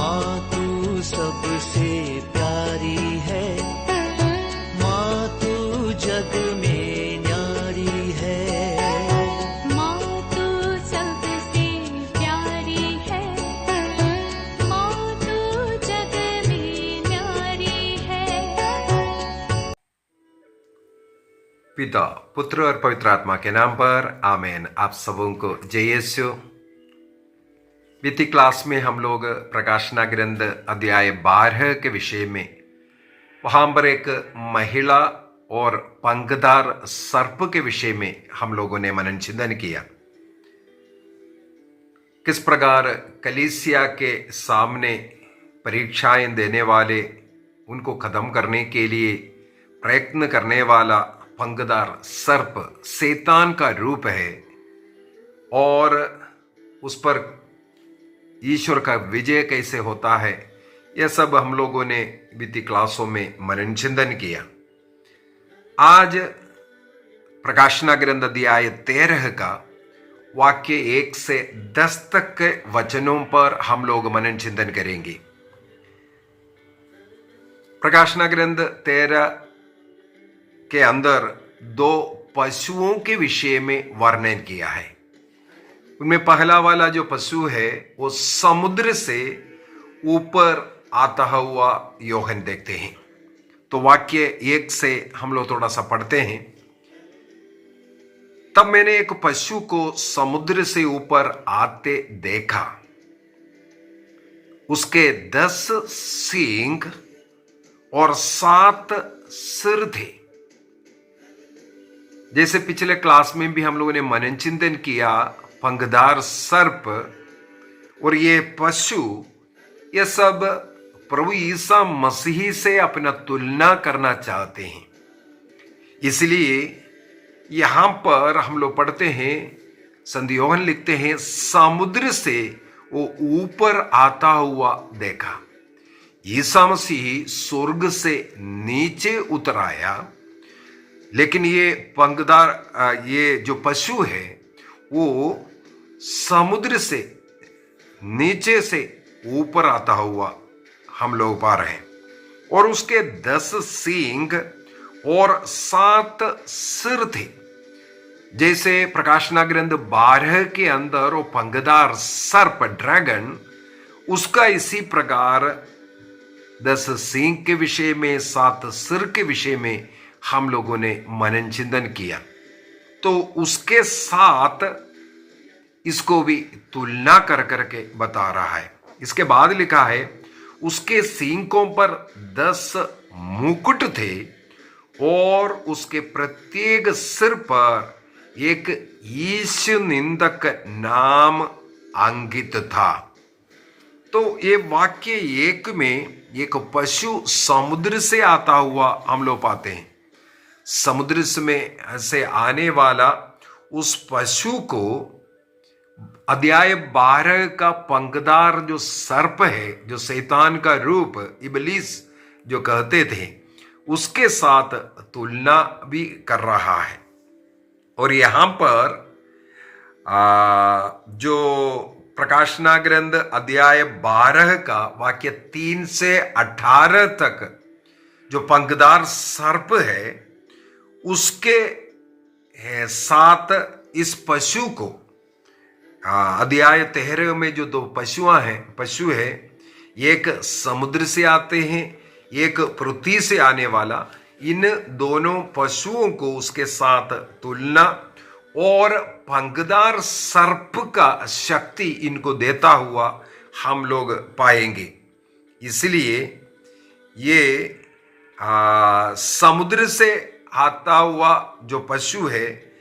माँ तू सबसे प्यारी है, माँ तू जग में न्यारी है। माँ तू सबसे प्यारी है, माँ तू जग में न्यारी है। पिता, पुत्र और पवित्र आत्मा के नाम पर आमीन। आप सबों को जय यीशु। बीती क्लास में हम लोग प्रकाशना ग्रंथ अध्याय 12 के विषय में वहां पर एक महिला और पंखदार सर्प के विषय में हम लोगों ने मनन चिंतन किया। किस प्रकार कलीसिया के सामने परीक्षाएं देने वाले, उनको खत्म करने के लिए प्रयत्न करने वाला पंखदार सर्प शैतान का रूप है और उस पर ईश्वर का विजय कैसे होता है, यह सब हम लोगों ने बीती क्लासों में मनन चिंतन किया। आज प्रकाशना ग्रंथ अध्याय 13 का वाक्य 1 से 10 तक के वचनों पर हम लोग मनन चिंतन करेंगे। प्रकाशना ग्रंथ 13 के अंदर 2 पशुओं के विषय में वर्णन किया है। उनमें पहला वाला जो पशु है वो समुद्र से ऊपर आता हुआ यूहन्ना देखते हैं। तो वाक्य 1 से हम लोग थोड़ा सा पढ़ते हैं। तब मैंने एक पशु को समुद्र से ऊपर आते देखा। उसके 10 सींग और 7 सिर थे। जैसे पिछले क्लास में भी हम लोगों ने मनन चिंतन किया, पंखदार सर्प और ये पशु, ये सब प्रभु ईसा मसीह से अपना तुलना करना चाहते हैं। इसलिए यहां पर हम लोग पढ़ते हैं, संत यूहन्ना लिखते हैं, समुद्र से वो ऊपर आता हुआ देखा। ईसा मसीह स्वर्ग से नीचे उतर आया, लेकिन ये पंखदार, ये जो पशु है वो समुद्र से नीचे से ऊपर आता हुआ हम लोग पा रहे हैं। और उसके 10 सींग और 7 सिर थे। जैसे प्रकाशना ग्रंथ 12 के अंदर वो पंखदार सर्प ड्रैगन, उसका इसी प्रकार 10 सींग के विषय में, 7 सिर के विषय में हम लोगों ने मनन चिंतन किया। तो उसके साथ इसको भी तुलना कर करके बता रहा है। इसके बाद लिखा है, उसके सींगों पर 10 मुकुट थे और उसके प्रत्येक सिर पर एक यीशु निंदक नाम अंकित था। तो ये वाक्य 1 में एक पशु समुद्र से आता हुआ हम लोग पाते हैं। समुद्र में से आने वाला उस पशु को अध्याय 12 का पंखदार जो सर्प है, जो शैतान का रूप, इबलीस जो कहते थे, उसके साथ तुलना भी कर रहा है। और यहां पर जो प्रकाशना ग्रंथ अध्याय 12 का वाक्य 3 से 18 तक जो पंखदार सर्प है, उसके साथ इस पशु को, अध्याय 13 में जो 2 पशु है, एक समुद्र से आते हैं, एक पृथ्वी से आने वाला, इन दोनों पशुओं को उसके साथ तुलना और पंखदार सर्प का शक्ति इनको देता हुआ हम लोग पाएंगे। इसलिए ये समुद्र से आता हुआ जो पशु है,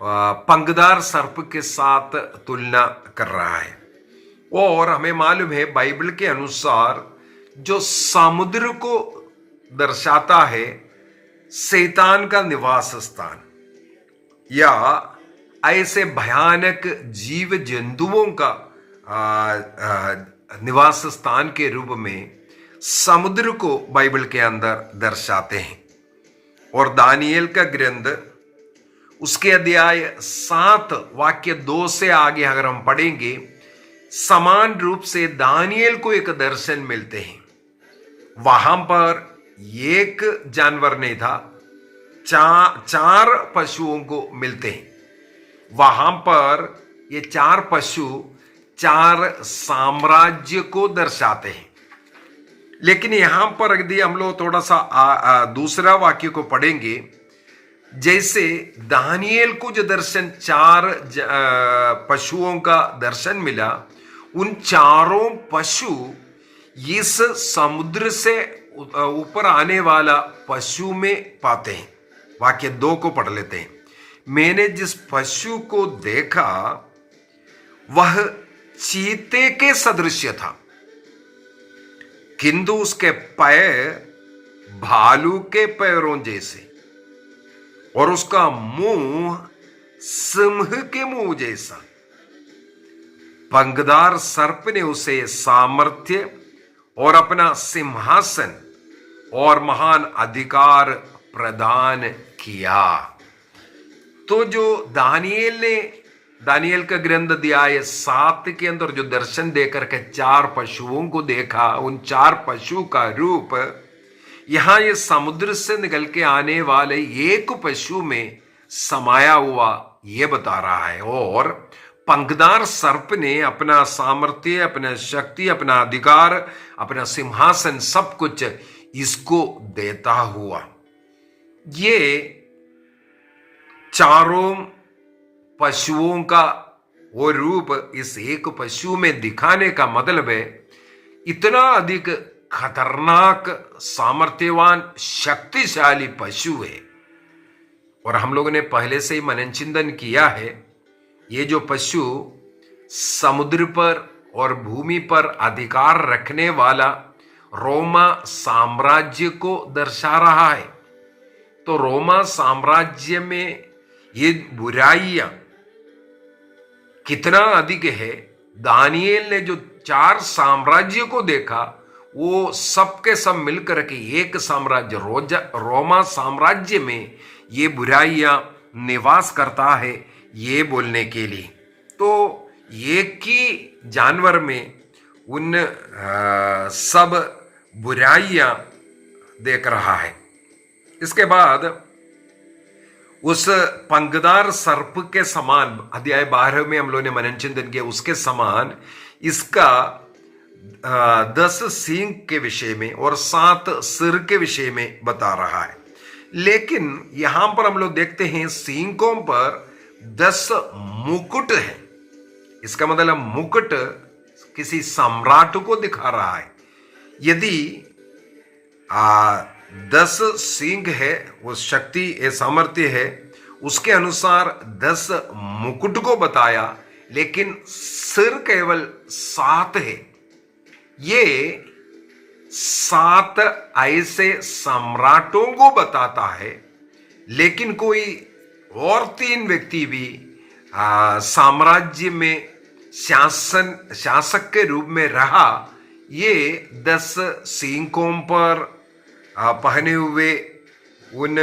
पंखदार सर्प के साथ तुलना कर रहा है। और हमें मालूम है बाइबल के अनुसार जो समुद्र को दर्शाता है शैतान का निवास स्थान, या ऐसे भयानक जीव जंतुओं का निवास स्थान के रूप में समुद्र को बाइबल के अंदर दर्शाते हैं। और दानियल का ग्रंथ उसके अध्याय 7 वाक्य 2 से आगे अगर हम पढ़ेंगे, समान रूप से दानिయేल को एक दर्शन मिलते हैं। वहां पर एक जानवर नहीं था, चार पशुओं को मिलते हैं। वहां पर ये चार पशु चार साम्राज्य को दर्शाते हैं। लेकिन यहां पर यदि हम लोग थोड़ा सा दूसरा वाक्य को पढ़ेंगे, जैसे दानिయేल को जो दर्शन चार पशुओं का दर्शन मिला, उन चारों पशु इस समुद्र से ऊपर आने वाला पशु में पाते हैं। वाक्य 2 को पढ़ लेते हैं। मैंने जिस पशु को देखा वह चीते के सदृश था, किंतु उसके पैर भालू के पैरों जैसे और उसका मुंह सिंह के मुंह जैसा। पंखदार सर्प ने उसे सामर्थ्य और अपना सिंहासन और महान अधिकार प्रदान किया। तो जो दानिయేल का ग्रंथ अध्याय 7 के अंदर जो दर्शन देकर के चार पशुओं को देखा, उन चार पशु का रूप यहां ये समुद्र से निकल के आने वाले एक पशु में समाया हुआ ये बता रहा है। और पंखदार सर्प ने अपना सामर्थ्य, अपना शक्ति, अपना अधिकार, अपना सिंहासन सब कुछ इसको देता हुआ। ये चारों पशुओं का वो रूप इस एक पशु में दिखाने का मतलब है इतना अधिक खतरनाक, सामर्थ्यवान, शक्तिशाली पशु है। और हम लोगों ने पहले से ही मनन चिंतन किया है, ये जो पशु समुद्र पर और भूमि पर अधिकार रखने वाला रोमा साम्राज्य को दर्शा रहा है। तो रोमा साम्राज्य में ये बुराइयां कितना अधिक है। दानिయేल ने जो चार साम्राज्य को देखा, वो सबके सब मिलकर के एक साम्राज्य रोमा साम्राज्य में ये बुराइयां निवास करता है, ये बोलने के लिए। तो एक ही जानवर में उन सब बुराइयां देख रहा है। इसके बाद उस पंखदार सर्प के समान, अध्याय 12 में हम लोगों ने मनन चिंतन किया, उसके समान इसका 10 सींग के विषय में और 7 सिर के विषय में बता रहा है। लेकिन यहां पर हम लोग देखते हैं सींगों पर 10 मुकुट है। इसका मतलब मुकुट किसी सम्राट को दिखा रहा है। यदि 10 सींग है, वो शक्ति है, सामर्थ्य है, उसके अनुसार 10 मुकुट को बताया, लेकिन सिर केवल 7 है। ये 7 ऐसे सम्राटों को बताता है, लेकिन कोई और 3 व्यक्ति भी साम्राज्य में शासक के रूप में रहा। ये 10 सींगों पर पहने हुए उन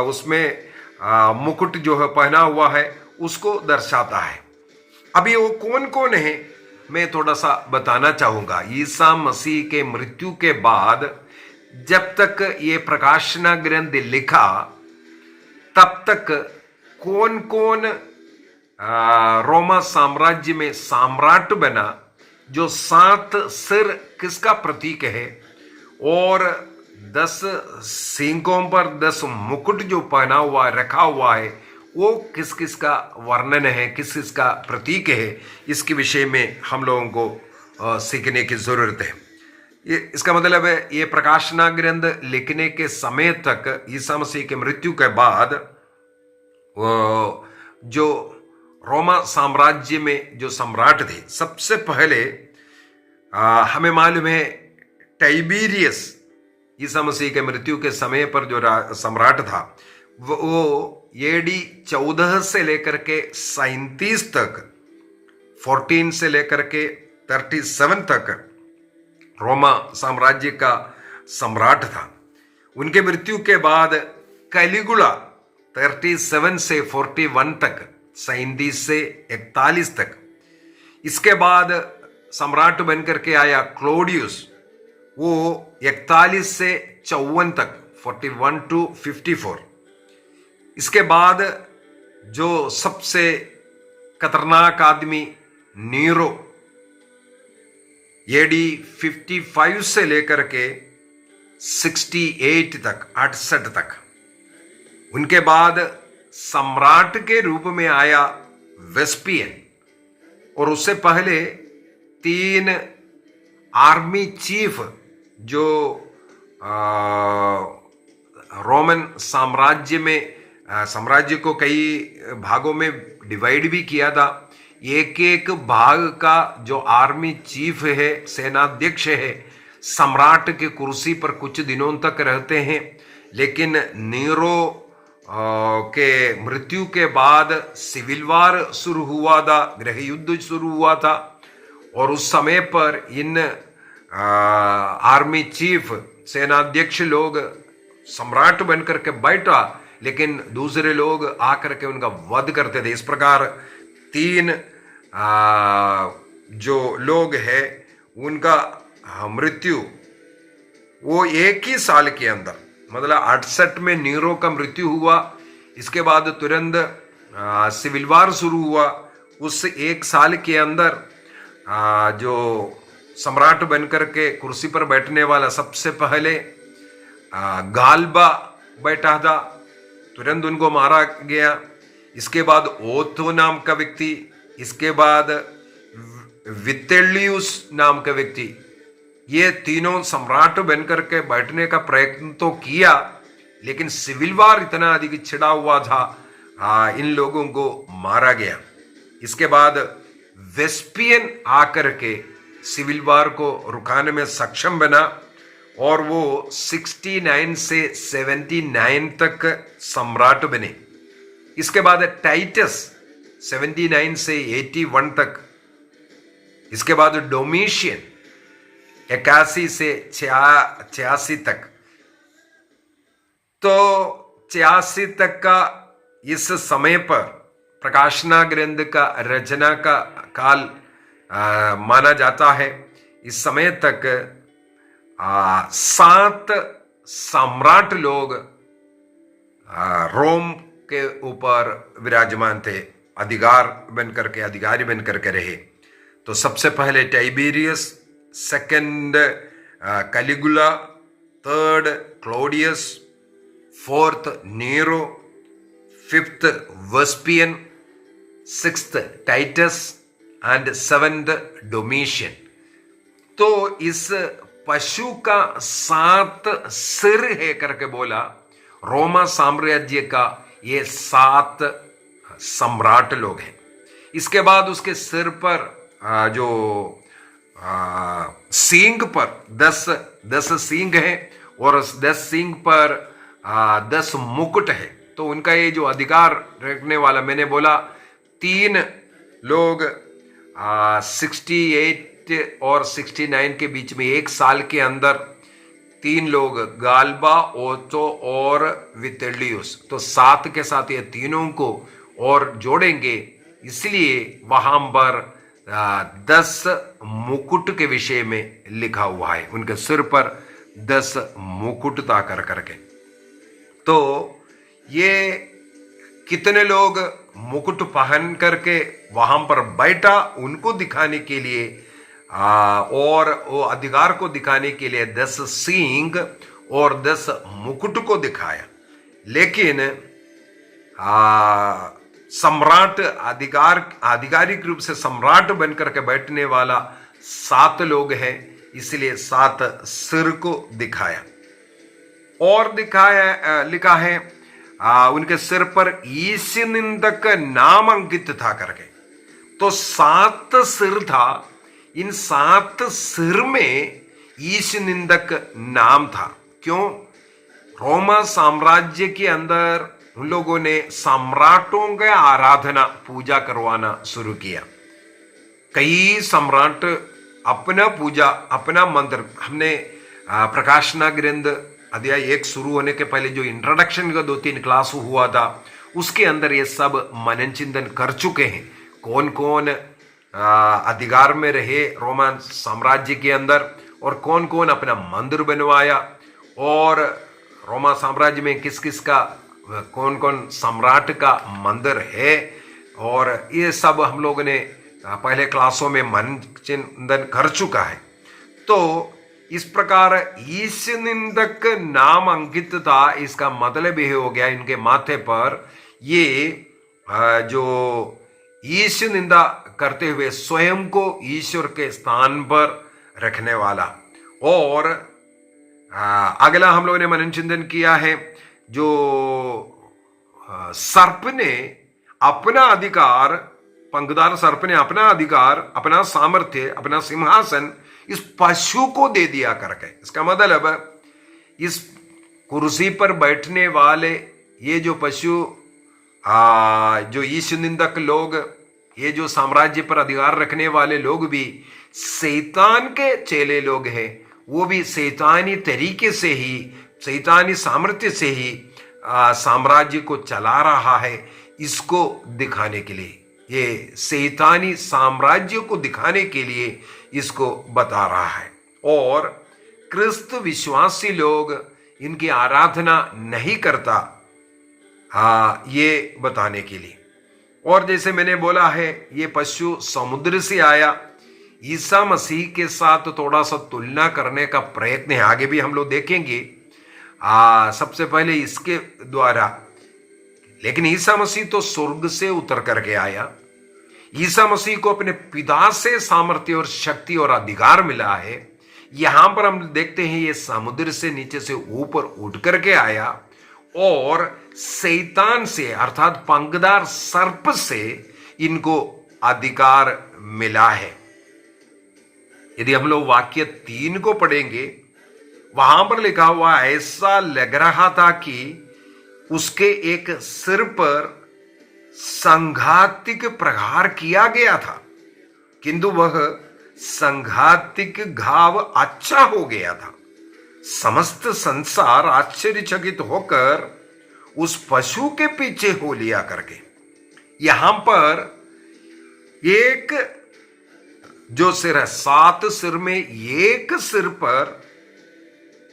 उसमें मुकुट जो है पहना हुआ है, उसको दर्शाता है। अभी वो कौन कौन है मैं थोड़ा सा बताना चाहूंगा। ईसा मसीह के मृत्यु के बाद जब तक ये प्रकाशना ग्रंथ लिखा, तब तक कौन कौन रोमा साम्राज्य में सम्राट बना, जो 7 सिर किसका प्रतीक है और 10 सींगों पर 10 मुकुट जो पहना हुआ रखा हुआ है, वो किस किस का वर्णन है, किस किस का प्रतीक है, इसके विषय में हम लोगों को सीखने की जरूरत है। इसका मतलब है ये प्रकाशना ग्रंथ लिखने के समय तक, ईसा मसीह के मृत्यु के बाद, जो रोमा साम्राज्य में जो सम्राट थे, सबसे पहले हमें मालूम है टाइबेरियस, ईसा मसीह के मृत्यु के समय पर जो सम्राट था, वो एडी 14 से लेकर के 37 तक, 14 से लेकर के 37 तक रोमा साम्राज्य का सम्राट था। उनके मृत्यु के बाद कलिगुला 37 से 41 तक, 37 से 41 तक। इसके बाद सम्राट बनकर के आया क्लोडियस, वो 41 से 54 तक, 41 to 54। इसके बाद जो सबसे खतरनाक आदमी नीरो, एडी 55 से लेकर के 68 तक, 68 तक। उनके बाद सम्राट के रूप में आया वेस्पियन, और उससे पहले 3 आर्मी चीफ जो रोमन साम्राज्य को कई भागों में डिवाइड भी किया था। एक एक भाग का जो आर्मी चीफ है, सेनाध्यक्ष है, सम्राट के कुर्सी पर कुछ दिनों तक रहते हैं। लेकिन नीरो के मृत्यु के बाद सिविल वार शुरू हुआ था, गृह युद्ध शुरू हुआ था, और उस समय पर इन आर्मी चीफ, सेनाध्यक्ष लोग सम्राट बनकर के बैठा, लेकिन दूसरे लोग आकर के उनका वध करते थे। इस प्रकार 3 जो लोग हैं उनका मृत्यु वो एक ही साल के अंदर, मतलब 68 में नीरो का मृत्यु हुआ। इसके बाद तुरंत सिविल वार शुरू हुआ। उस एक साल के अंदर जो सम्राट बनकर के कुर्सी पर बैठने वाला सबसे पहले गाल्बा बैठा था, तुरंत उनको मारा गया। इसके बाद ओथो नाम का व्यक्ति, इसके बाद वितेलियुस नाम का व्यक्ति, ये तीनों सम्राट बनकर के बैठने का प्रयत्न तो किया, लेकिन सिविल वार इतना अधिक छिड़ा हुआ था, इन लोगों को मारा गया। इसके बाद वेस्पियन आकर के सिविल वार को रुकाने में सक्षम बना, और वो 69 से 79 तक सम्राट बने। इसके बाद टाइटस 79 से 81 तक। इसके बाद डोमिशियन 81 से 86 तक। तो 86 तक का इस समय पर प्रकाशना ग्रंथ का रचना का काल माना जाता है। इस समय तक 7 सम्राट लोग रोम के ऊपर विराजमान थे, अधिकारी बनकर के रहे। तो सबसे पहले Tiberius, second Caligula, third Claudius, fourth Nero, fifth Vespasian, sixth Titus and seventh Domitian. तो इस पशु का 7 सिर है करके बोला। रोमा साम्राज्य का ये 7 सम्राट लोग हैं। इसके बाद उसके सिर पर जो सींग पर 10 सींग है, और उस 10 सींग पर 10 मुकुट है। तो उनका ये जो अधिकार रखने वाला, मैंने बोला 3 लोग 68 और 69 के बीच में एक साल के अंदर 3 लोग, गाल्बा, ओथो और वितेलियुस। तो 7 के साथ ये तीनों को और जोड़ेंगे, इसलिए वहां पर 10 मुकुट के विषय में लिखा हुआ है। उनके सिर पर 10 मुकुट था करके। तो ये कितने लोग मुकुट पहन करके वहां पर बैठा, उनको दिखाने के लिए और वो अधिकार को दिखाने के लिए 10 सींग और 10 मुकुट को दिखाया। लेकिन सम्राट आधिकारिक रूप से सम्राट बनकर के बैठने वाला 7 लोग हैं, इसलिए 7 सिर को दिखाया। और लिखा है उनके सिर पर ईश निंदक नाम अंकित था करके। तो 7 सिर था, इन 7 सिर में ईश निंदक नाम था। क्यों? रोमा साम्राज्य के अंदर उन लोगों ने सम्राटों के आराधना, पूजा करवाना शुरू किया। कई सम्राट अपना पूजा, अपना मंत्र, हमने प्रकाशना ग्रंथ अध्याय 1 शुरू होने के पहले जो इंट्रोडक्शन का 2-3 क्लास हुआ था, उसके अंदर ये सब मनन चिंतन कर चुके हैं। कौन कौन अधिकार में रहे रोमन साम्राज्य के अंदर, और कौन कौन अपना मंदिर बनवाया, और रोमा साम्राज्य में किस किस का कौन कौन सम्राट का मंदिर है, और ये सब हम लोगों ने पहले क्लासों में मन चिंतन कर चुका है। तो इस प्रकार ईश निंदक नाम अंकित था, इसका मतलब ये हो गया इनके माथे पर ये जो ईश निंदा करते हुए स्वयं को ईश्वर के स्थान पर रखने वाला। और अगला हम लोगों ने मनन चिंतन किया है, जो सर्प ने अपना अधिकार, पंखदार सर्प ने अपना अधिकार, अपना सामर्थ्य, अपना सिंहासन इस पशु को दे दिया करके। इसका मतलब इस कुर्सी पर बैठने वाले ये जो पशु, जो ईश निंदक लोग, ये जो साम्राज्य पर अधिकार रखने वाले लोग भी शैतान के चेले लोग हैं। वो भी शैतानी तरीके से ही, शैतानी सामर्थ्य से ही साम्राज्य को चला रहा है। इसको दिखाने के लिए, ये शैतानी साम्राज्य को दिखाने के लिए इसको बता रहा है। और क्रिस्त विश्वासी लोग इनकी आराधना नहीं करता, ये बताने के लिए। और जैसे मैंने बोला है, ये पशु समुद्र से आया। ईसा मसीह के साथ थोड़ा सा तुलना करने का प्रयत्न है, आगे भी हम लोग देखेंगे सबसे पहले इसके द्वारा। लेकिन ईसा मसीह तो स्वर्ग से उतर करके आया। ईसा मसीह को अपने पिता से सामर्थ्य और शक्ति और अधिकार मिला है। यहां पर हम देखते हैं ये समुद्र से नीचे से ऊपर उठ करके आया और शैतान से अर्थात पंखदार सर्प से इनको अधिकार मिला है। यदि हम लोग वाक्य 3 को पढ़ेंगे, वहां पर लिखा हुआ, ऐसा लग रहा था कि उसके एक सिर पर संघातिक प्रहार किया गया था, किंतु वह संघातिक घाव अच्छा हो गया था। समस्त संसार आश्चर्यचकित होकर उस पशु के पीछे हो लिया करके। यहां पर एक जो सिर है, 7 सिर में एक सिर पर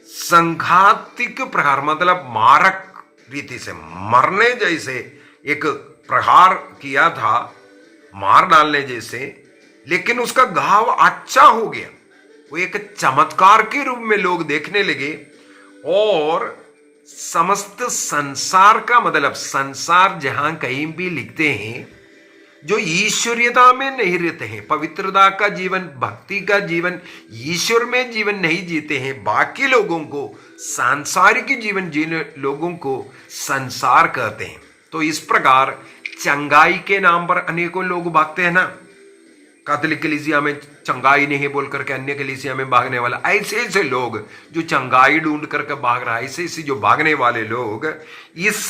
संघातिक प्रहार, मतलब मारक रीति से, मरने जैसे एक प्रहार किया था, मार डालने जैसे, लेकिन उसका घाव अच्छा हो गया। वो एक चमत्कार के रूप में लोग देखने लगे। और समस्त संसार का मतलब, संसार जहां कहीं भी लिखते हैं, जो ईश्वरीयता में नहीं रहते हैं, पवित्रता का जीवन, भक्ति का जीवन, ईश्वर में जीवन नहीं जीते हैं, बाकी लोगों को, सांसारिक जीवन जीने लोगों को संसार कहते हैं। तो इस प्रकार चंगाई के नाम पर अनेकों लोग भागते हैं ना। कैथोलिक कलीसिया में चंगाई नहीं बोल करके अन्य कलीसिया में भागने वाला, ऐसे ऐसे लोग जो चंगाई ढूंढ करके भाग रहा है, ऐसे ऐसे जो भागने वाले लोग इस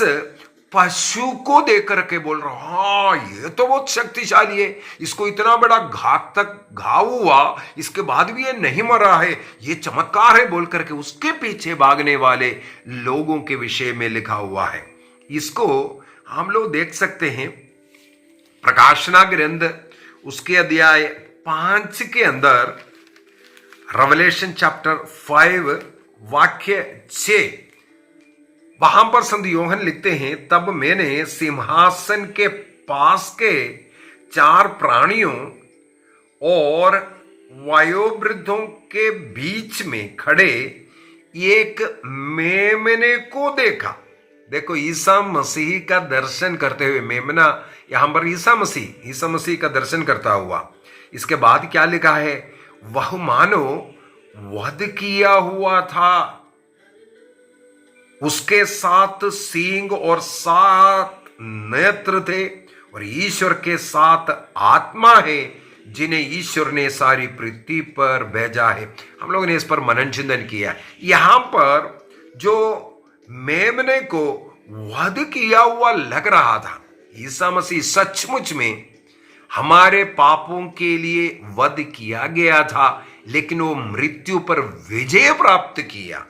पशु को देख करके बोल रहा, हाँ ये तो बहुत शक्तिशाली है, इसको इतना बड़ा घातक घाव हुआ, इसके बाद भी ये नहीं मरा है, ये चमत्कार है बोल करके उसके पीछे भागने वाले लोगों के विषय में लिखा हुआ है। इसको हम लोग देख सकते हैं प्रकाशना ग्रंथ उसके अध्याय 5 के अंदर, रेवलेशन चैप्टर 5 वाक्य 6, वहां पर संत यूहन्ना लिखते हैं, तब मैंने सिंहासन के पास के 4 प्राणियों और वयोवृद्धों के बीच में खड़े एक मेमने को देखा। देखो, ईसा मसीह का दर्शन करते हुए, मेमना यहां पर ईसा मसीह का दर्शन करता हुआ। इसके बाद क्या लिखा है, वह मानो वध किया हुआ था, उसके 7 सींग और 7 नेत्र थे, और ईश्वर के 7 आत्मा है जिन्हें ईश्वर ने सारी पृथ्वी पर भेजा है। हम लोगों ने इस पर मनन चिंतन किया। यहां पर जो मेमने को वध किया हुआ लग रहा था, ईसा मसीह सचमुच में हमारे पापों के लिए वध किया गया था, लेकिन वो मृत्यु पर विजय प्राप्त किया।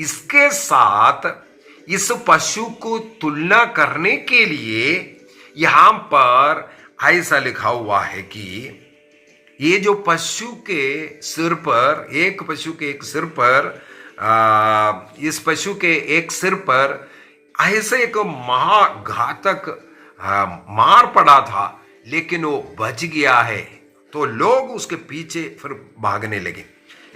इसके साथ इस पशु को तुलना करने के लिए यहां पर ऐसा लिखा हुआ है कि ये जो पशु के सिर पर, एक पशु के एक सिर पर, इस पशु के एक सिर पर ऐसे एक महाघातक मार पड़ा था, लेकिन वो बच गया है। तो लोग उसके पीछे फिर भागने लगे।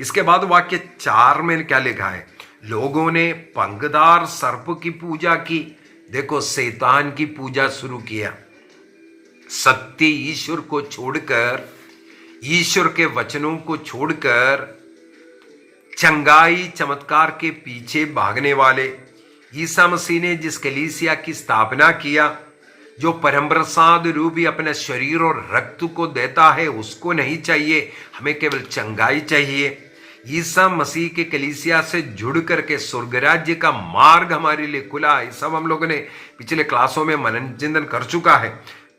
इसके बाद वाक्य 4 में क्या लिखा है? लोगों ने पंखदार सर्प की पूजा की। देखो, शैतान की पूजा शुरू किया। सत्य ईश्वर को छोड़कर, ईश्वर के वचनों को छोड़कर चंगाई चमत्कार के पीछे भागने वाले, ईसा मसीह ने जिस कलीसिया की स्थापना किया, जो परम प्रसाद रूपी अपने शरीर और रक्त को देता है, उसको नहीं चाहिए, हमें केवल चंगाई चाहिए। ईसा मसीह के कलीसिया से जुड़ करके स्वर्ग राज्य का मार्ग हमारे लिए खुला है। सब हम लोगों ने पिछले क्लासों में मनन चिंतन कर चुका है।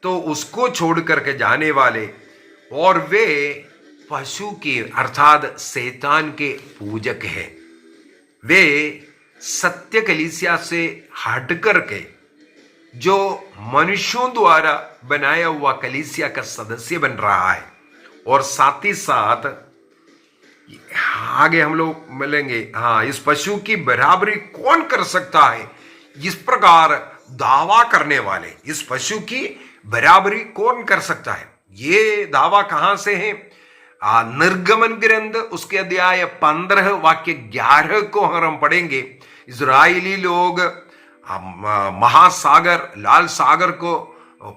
तो उसको छोड़ करके जाने वाले और वे पशु की अर्थात शैतान के पूजक हैं। वे सत्य कलीसिया से हट करके जो मनुष्यों द्वारा बनाया हुआ कलीसिया का सदस्य बन रहा है। और साथ ही साथ आगे हम लोग मिलेंगे, इस पशु की बराबरी कौन कर सकता है, इस प्रकार दावा करने वाले, इस पशु की बराबरी कौन कर सकता है? ये दावा कहां से है? निर्गमन ग्रंथ उसके अध्याय 15 वाक्य 11 को हम पढ़ेंगे। इजरायली लोग महासागर, लाल सागर को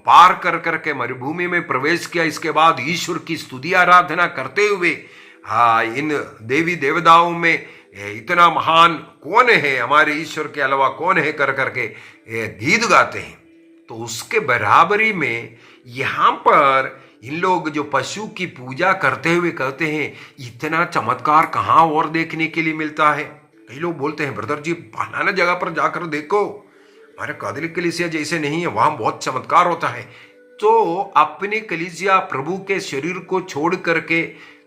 पार कर करके मरुभूमि में प्रवेश किया। इसके बाद ईश्वर की स्तुति आराधना करते हुए इन देवी देवताओं में इतना महान कौन है, हमारे ईश्वर के अलावा कौन है कर करके गीत गाते हैं। तो उसके बराबरी में यहां पर इन लोग जो पशु की पूजा करते हुए कहते हैं, इतना चमत्कार कहां और देखने के लिए मिलता है। कई लोग बोलते हैं, ब्रदर जी फलाना जगह पर जाकर देखो, हमारे कैथोलिक कलीसिया जैसे नहीं है, वहां बहुत चमत्कार होता है। तो अपनी कलीसिया प्रभु के शरीर को छोड़ करके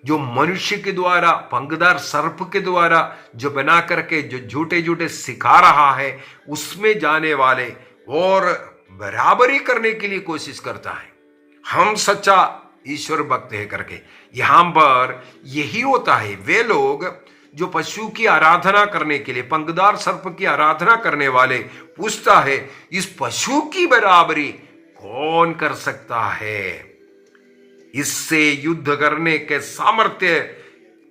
जो मनुष्य के द्वारा, पंखदार सर्प के द्वारा जो बना करके जो झूठे झूठे सिखा रहा है, उसमें जाने वाले और बराबरी करने के लिए कोशिश करता है, हम सच्चा ईश्वर भक्त है करके। यहां पर यही होता है। वे लोग जो पशु की आराधना करने के लिए, पंखदार सर्प की आराधना करने वाले, पूछता है इस पशु की बराबरी कौन कर सकता है? इससे युद्ध करने के सामर्थ्य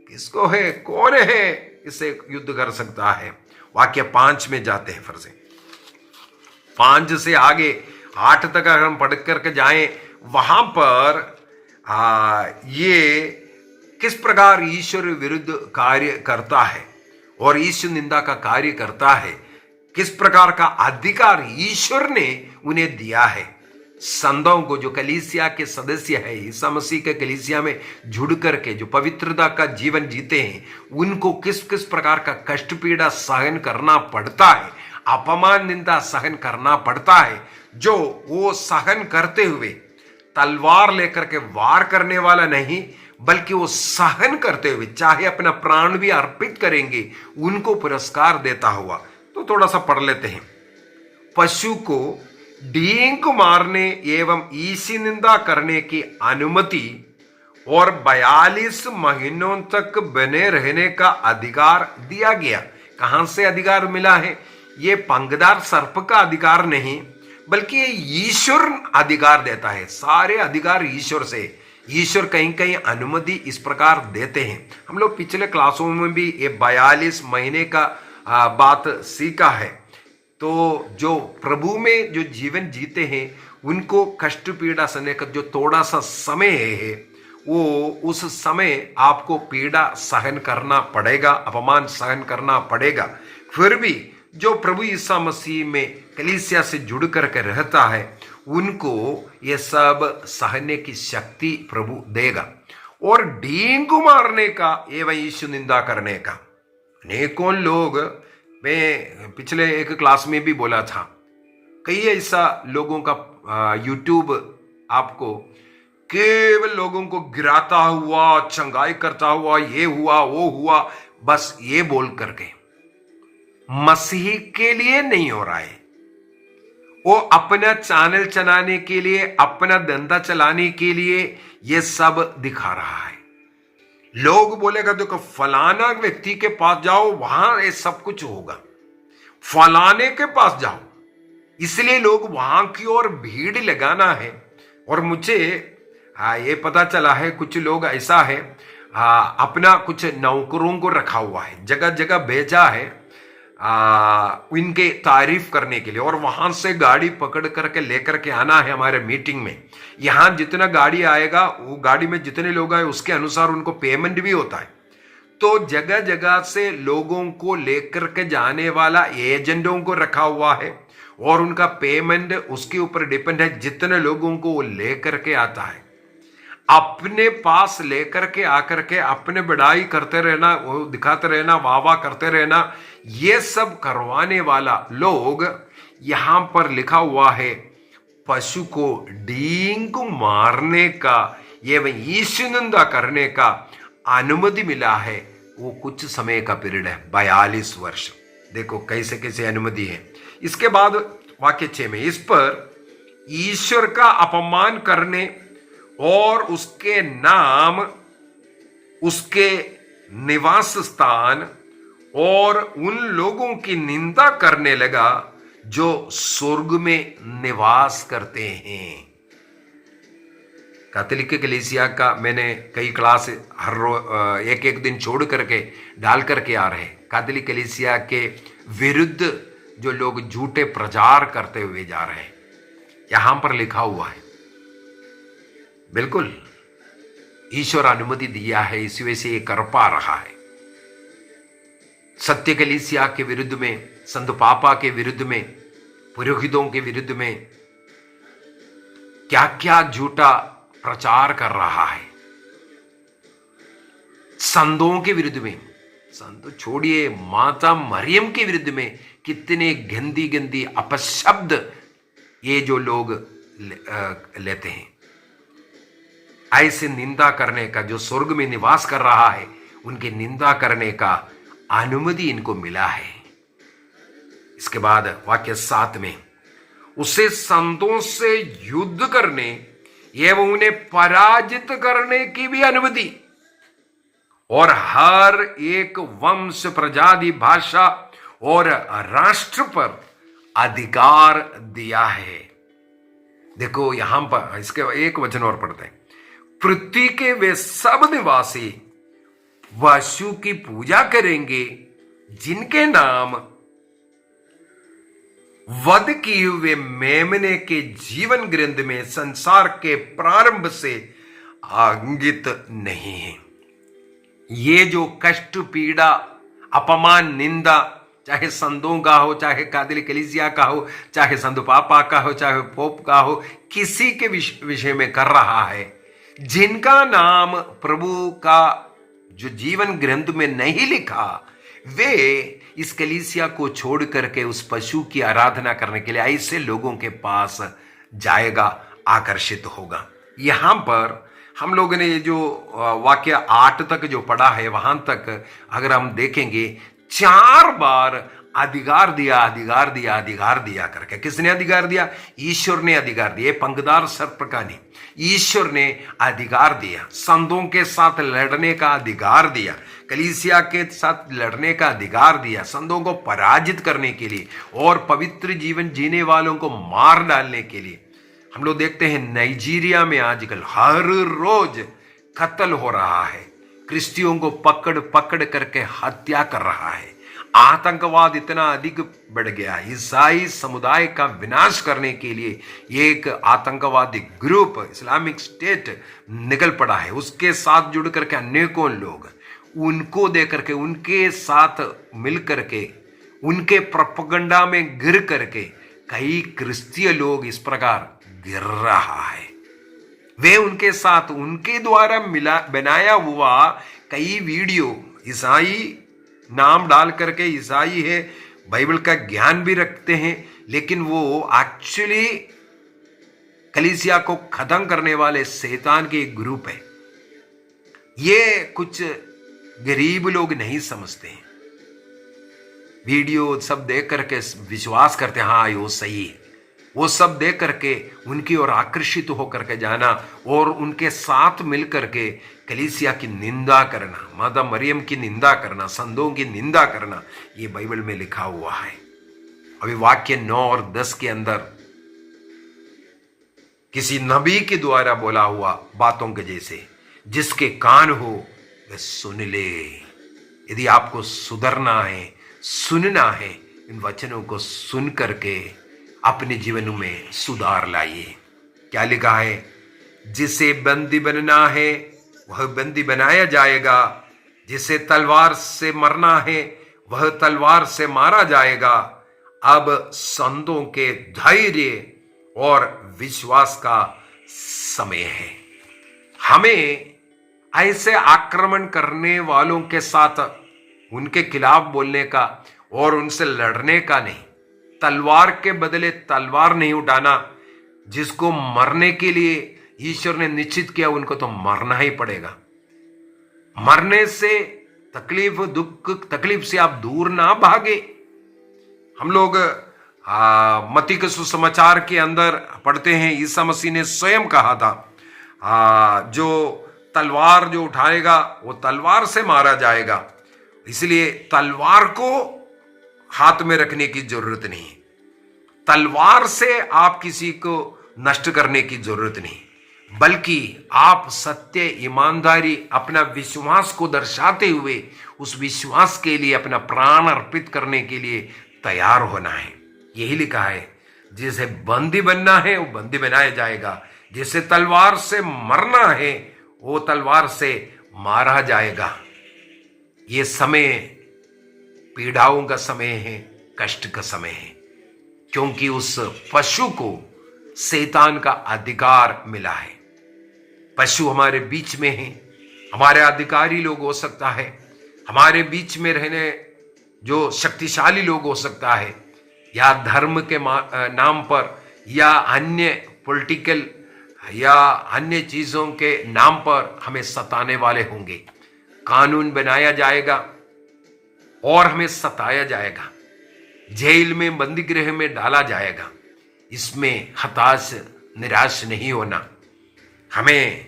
किसको है? कौन है इससे युद्ध कर सकता है? वाक्य 5 में जाते हैं। फिर से 5 से आगे 8 तक अगर हम पढ़ करके जाएं, वहां पर ये किस प्रकार ईश्वर विरुद्ध कार्य करता है और ईश्वर निंदा का कार्य करता है, किस प्रकार का अधिकार ईश्वर ने उन्हें दिया है। संतों को, जो कलीसिया के सदस्य है, ईसा मसीह के कलीसिया में जुड़ करके जो पवित्रता का जीवन जीते हैं, उनको किस किस प्रकार का कष्ट पीड़ा सहन करना पड़ता है, अपमान निंदा सहन करना पड़ता है। जो वो सहन करते हुए तलवार लेकर के वार करने वाला नहीं, बल्कि वो सहन करते हुए चाहे अपना प्राण भी अर्पित करेंगे, उनको पुरस्कार देता हुआ। तो थोड़ा सा पढ़ लेते हैं। पशु को डींग मारने एवं ईसी निंदा करने की अनुमति और 42 महीनों तक बने रहने का अधिकार दिया गया। कहां से अधिकार मिला है? ये पंखदार सर्प का अधिकार नहीं, बल्कि ये ईश्वर अधिकार देता है। सारे अधिकार ईश्वर से। ईश्वर कहीं कहीं अनुमति इस प्रकार देते हैं। हम लोग पिछले क्लासों में भी ये 42 महीने का बात सीखा है। तो जो प्रभु में जो जीवन जीते हैं, उनको कष्ट पीड़ा सहने का जो थोड़ा सा समय है, वो उस समय आपको पीड़ा सहन करना पड़ेगा, अपमान सहन करना पड़ेगा। फिर भी जो प्रभु ईसा मसीह में कलीसिया से जुड़ करके रहता है, उनको ये सब सहने की शक्ति प्रभु देगा। और डींग मारने का एवं यीशु निंदा करने का, अनेकों लोग, मैं पिछले एक क्लास में भी बोला था, कई ऐसा लोगों का यूट्यूब आपको केवल लोगों को गिराता हुआ, चंगाई करता हुआ, ये हुआ वो हुआ, बस ये बोल करके मसीह के लिए नहीं हो रहा है, वो अपना चैनल चलाने के लिए, अपना धंधा चलाने के लिए ये सब दिखा रहा है। लोग बोलेगा देखो फलाना व्यक्ति के पास जाओ, वहां ये सब कुछ होगा, फलाने के पास जाओ, इसलिए लोग वहां की ओर भीड़ लगाना है। और मुझे ये पता चला है कुछ लोग ऐसा है अपना कुछ नौकरों को रखा हुआ है, जगह जगह भेजा है इनके तारीफ करने के लिए, और वहां से गाड़ी पकड़ करके लेकर के आना है हमारे मीटिंग में। यहां जितना गाड़ी आएगा वो गाड़ी में जितने लोग आए उसके अनुसार उनको पेमेंट भी होता है। तो जगह जगह से लोगों को लेकर के जाने वाला एजेंटों को रखा हुआ है, और उनका पेमेंट उसके ऊपर डिपेंड है, जितने लोगों को वो लेकर के आता है। अपने पास लेकर के आकर के अपने बढ़ाई करते रहना, वो दिखाते रहना, वाह वाह करते रहना, ये सब करवाने वाला लोग, यहां पर लिखा हुआ है पशु को डींग को मारने का एवं ईश निंदा करने का अनुमति मिला है। वो कुछ समय का पीरियड है, 42 वर्ष। देखो कैसे कैसे अनुमति है। इसके बाद वाक्य 6 में, इस पर ईश्वर का अपमान करने और उसके नाम, उसके निवास स्थान और उन लोगों की निंदा करने लगा जो स्वर्ग में निवास करते हैं। कैथोलिक कलीसिया का मैंने कई क्लास हर रोज एक एक दिन छोड़ करके डाल करके आ रहे हैं। कैथोलिक कलीसिया के विरुद्ध जो लोग झूठे प्रचार करते हुए जा रहे हैं, यहां पर लिखा हुआ है, बिल्कुल ईश्वर अनुमति दिया है, इसी वजह से ये कर पा रहा है। सत्य कलीसिया के विरुद्ध में, संत पापा के विरुद्ध में, पुरोहितों के विरुद्ध में क्या क्या झूठा प्रचार कर रहा है। संतों के विरुद्ध में, संत छोड़िए, माता मरियम के विरुद्ध में कितने गंदी गंदी अपशब्द ये जो लोग लेते हैं। ऐसे निंदा करने का, जो स्वर्ग में निवास कर रहा है, उनकी निंदा करने का अनुमति इनको मिला है। इसके बाद वाक्य 7 में, उसे संतों से युद्ध करने एवं उन्हें पराजित करने की भी अनुमति, और हर एक वंश, प्रजाति, भाषा और राष्ट्र पर अधिकार दिया है। देखो यहां पर इसके एक वचन और पढ़ते हैं, पृथ्वी के वे सब निवासी पशु की पूजा करेंगे जिनके नाम वध किए हुए मेमने के जीवन ग्रंथ में संसार के प्रारंभ से अंकित नहीं है। ये जो कष्ट, पीड़ा, अपमान, निंदा, चाहे संतों का हो, चाहे कैथोलिक कलीसिया का हो, चाहे संत पापा का हो, चाहे पोप का हो, किसी के विषय में कर रहा है, जिनका नाम प्रभु का जो जीवन ग्रंथ में नहीं लिखा, वे इस कलीसिया को छोड़ करके उस पशु की आराधना करने के लिए ऐसे लोगों के पास जाएगा, आकर्षित होगा। यहां पर हम लोगों ने ये जो वाक्य 8 तक जो पढ़ा है, वहां तक अगर हम देखेंगे 4 बार अधिकार दिया, अधिकार दिया, अधिकार दिया करके। किसने अधिकार दिया? ईश्वर ने अधिकार दिया। पंखदार सर्प का नहीं, ईश्वर ने अधिकार दिया। संतों के साथ लड़ने का अधिकार दिया, कलीसिया के साथ लड़ने का अधिकार दिया, संतों को पराजित करने के लिए और पवित्र जीवन जीने वालों को मार डालने के लिए। हम लोग देखते हैं नाइजीरिया में आजकल हर रोज कत्ल हो रहा है, क्रिश्चियों को पकड़ पकड़ करके हत्या कर रहा है। आतंकवाद इतना अधिक बढ़ गया, ईसाई समुदाय का विनाश करने के लिए एक आतंकवादी ग्रुप इस्लामिक स्टेट निकल पड़ा है। उसके साथ जुड़ करके अनेकों लोग, उनको देख करके, उनके साथ मिल करके, उनके प्रोपेगेंडा में गिर करके कई क्रिश्चियन लोग इस प्रकार गिर रहा है। वे उनके साथ, उनके द्वारा बनाया हुआ कई वीडियो, ईसाई नाम डाल करके ईसाई है, बाइबल का ज्ञान भी रखते हैं, लेकिन वो एक्चुअली कलीसिया को खत्म करने वाले शैतान के एक ग्रुप है। ये कुछ गरीब लोग नहीं समझते हैं। वीडियो सब देख करके विश्वास करते हैं हाँ ये वो सही है, वो सब देख करके उनकी ओर आकर्षित होकर के जाना और उनके साथ मिल करके कलीसिया की निंदा करना, माता मरियम की निंदा करना, संतों की निंदा करना, ये बाइबल में लिखा हुआ है। अभी वाक्य 9 और 10 के अंदर किसी नबी के द्वारा बोला हुआ बातों के जैसे, जिसके कान हो वह सुन ले। यदि आपको सुधरना है, सुनना है, इन वचनों को सुन करके अपने जीवन में सुधार लाइए। क्या लिखा है? जिसे बंदी बनना है वह बंदी बनाया जाएगा, जिसे तलवार से मरना है वह तलवार से मारा जाएगा। अब संतों के धैर्य और विश्वास का समय है। हमें ऐसे आक्रमण करने वालों के साथ उनके खिलाफ बोलने का और उनसे लड़ने का नहीं, तलवार के बदले तलवार नहीं उठाना। जिसको मरने के लिए ईश्वर ने निश्चित किया उनको तो मरना ही पड़ेगा। मरने से तकलीफ, दुख, तकलीफ से आप दूर ना भागे। हम लोग मत्ती के सुसमाचार के अंदर पढ़ते हैं, ईसा मसीह ने स्वयं कहा था जो तलवार जो उठाएगा वो तलवार से मारा जाएगा। इसलिए तलवार को हाथ में रखने की जरूरत नहीं, तलवार से आप किसी को नष्ट करने की जरूरत नहीं, बल्कि आप सत्य, ईमानदारी, अपना विश्वास को दर्शाते हुए उस विश्वास के लिए अपना प्राण अर्पित करने के लिए तैयार होना है। यही लिखा है, जिसे बंदी बनना है वो बंदी बनाया जाएगा, जिसे तलवार से मरना है वो तलवार से मारा जाएगा। ये समय पीड़ाओं का समय है, कष्ट का समय है, क्योंकि उस पशु को शैतान का अधिकार मिला है। पशु हमारे बीच में है, हमारे अधिकारी लोग हो सकता है, हमारे बीच में रहने जो शक्तिशाली लोग हो सकता है, या धर्म के नाम पर या अन्य पॉलिटिकल या अन्य चीजों के नाम पर हमें सताने वाले होंगे। कानून बनाया जाएगा और हमें सताया जाएगा, जेल में, बंदी गृह में डाला जाएगा। इसमें हताश, निराश नहीं होना। हमें,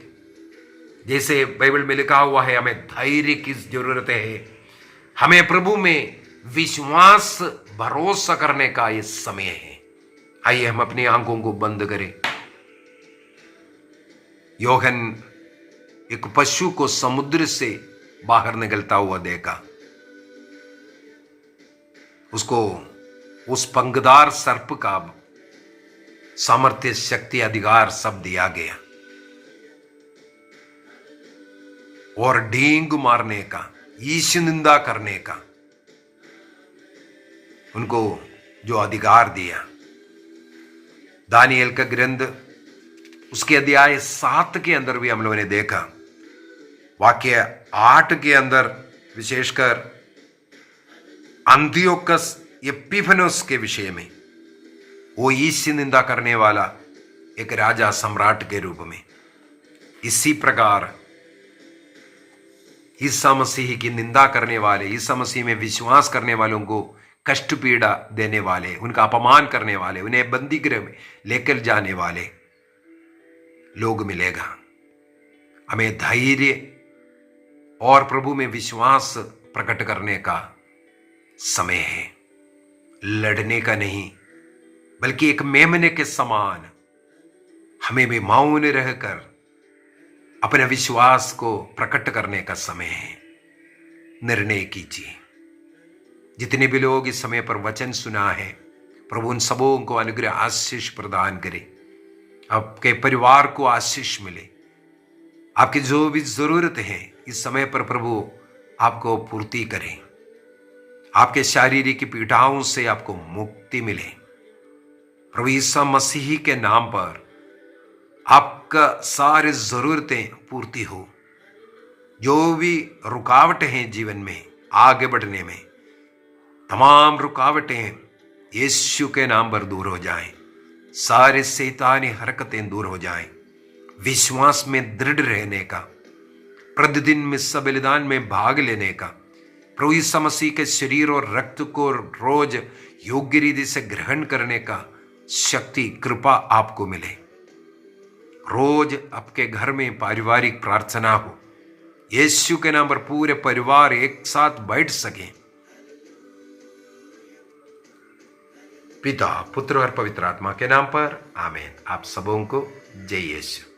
जैसे बाइबल में लिखा हुआ है, हमें धैर्य की जरूरत है। हमें प्रभु में विश्वास, भरोसा करने का ये समय है। आइए हम अपनी आंखों को बंद करें। योहन एक पशु को समुद्र से बाहर निकलता हुआ देखा। उसको उस पंखदार सर्प का सामर्थ्य, शक्ति, अधिकार सब दिया गया और डींग मारने का, ईश निंदा करने का उनको जो अधिकार दिया। दानियल का ग्रंथ उसके अध्याय 7 के अंदर भी हम लोगों ने देखा, वाक्य 8 के अंदर विशेषकर अंतियोकस एपिफेनस के विषय में, वो ईश निंदा करने वाला एक राजा, सम्राट के रूप में। इसी प्रकार ईसा मसीह की निंदा करने वाले, ईसा मसीह में विश्वास करने वालों को कष्ट, पीड़ा देने वाले, उनका अपमान करने वाले, उन्हें बंदी गृह में लेकर जाने वाले लोग मिलेगा। हमें धैर्य और प्रभु में विश्वास प्रकट करने का समय है, लड़ने का नहीं, बल्कि एक मेमने के समान हमें भी मौन रहकर अपने विश्वास को प्रकट करने का समय है। निर्णय कीजिए। जितने भी लोग इस समय पर वचन सुना है, प्रभु उन सबों को अनुग्रह, आशीष प्रदान करे। आपके परिवार को आशीष मिले। आपकी जो भी जरूरत है इस समय पर प्रभु आपको पूर्ति करें। आपके शारीरिक पीड़ाओं से आपको मुक्ति मिले। प्रभु यीशु मसीह के नाम पर आपका सारी जरूरतें पूर्ति हो। जो भी रुकावटें हैं जीवन में आगे बढ़ने में, तमाम रुकावटें यीशु के नाम पर दूर हो जाएं। सारे शैतानी हरकतें दूर हो जाएं। विश्वास में दृढ़ रहने का, प्रतिदिन में बलिदान में भाग लेने का, प्रभु यीशु मसीह के शरीर और रक्त को रोज योग्य रीति से ग्रहण करने का शक्ति कृपा आपको मिले। रोज आपके घर में पारिवारिक प्रार्थना हो, यीशु के नाम पर पूरे परिवार एक साथ बैठ सके। पिता, पुत्र और पवित्र आत्मा के नाम पर आमीन। आप सबों को जय यीशु।